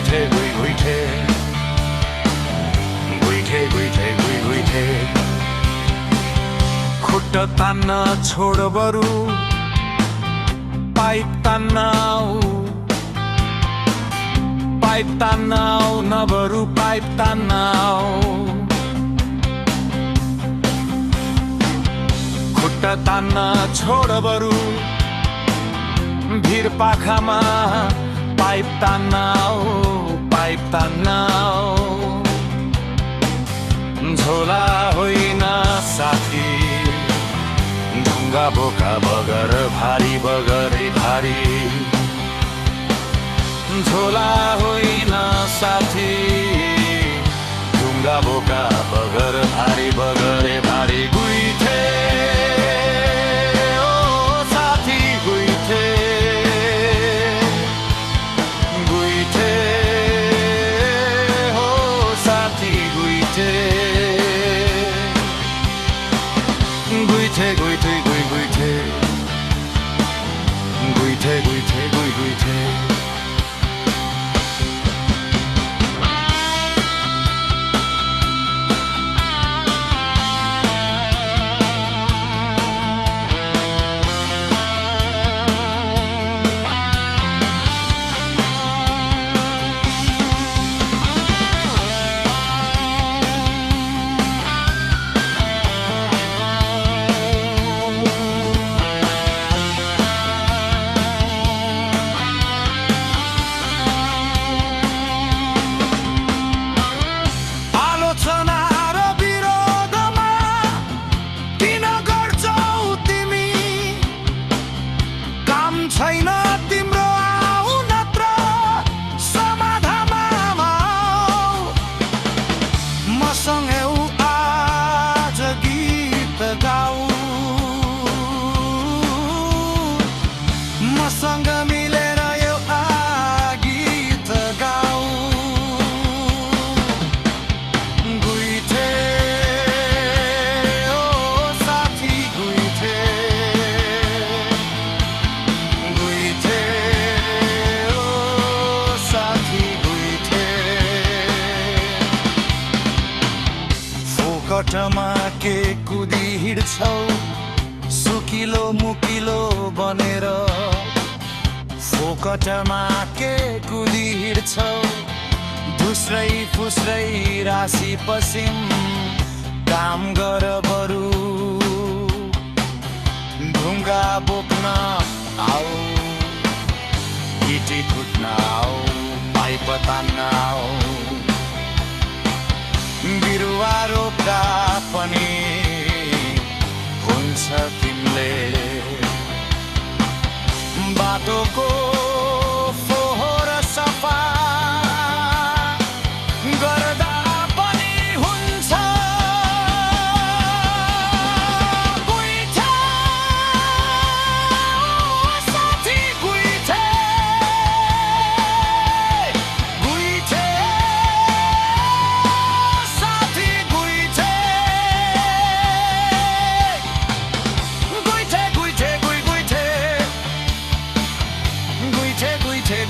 गुइठे गुइ गुइठे गुइठे गुइठे गुइ गुइठे खुट्टा तान्न छोड बरु पाइप तान्न आऊ नबरु पाइप तान्न आऊ खुट्टा तान्न छोड बरु भिर पाखामा पाइप तान्न आऊ झोला होइन साथी ढुङ्गा बोका बगर भारी बगरै भारी झोला होइन साथी ढुङ्गा बोका बगर भारी बगरे भारी गुइठे ओ साथी गुइठे गुइठे हो साथी गुइठे गुइठे गुइठे गुइ गुइठे गुइठे गुइठे गुइ गुइठे छैन तिम्रो आऊ नत्र समाधानमा मसँग आज गीत गाऊ मसँग मिलेर एउटा गीत गाऊ गुइठे ओ साथी गुइठे फोकटमा के कुदी हिँड्छौ सुकिलो मुकिलो बनेर फोकटमा के कुदी हिँड्छौ धुस्रै फुस्रै राशि पसिम काम गर बरु ढुङ्गा बोक्न आऊ गिटी कुट्न आऊ पाइप तान्न आऊ बिरुवा रोप्दा पनि हुन्छ तिमीले बाटोको फोहोर सफा गर्दा पनि हुन्छ गुइठे साथी गुइठे गुइठे गुइठे गुइ गुइठे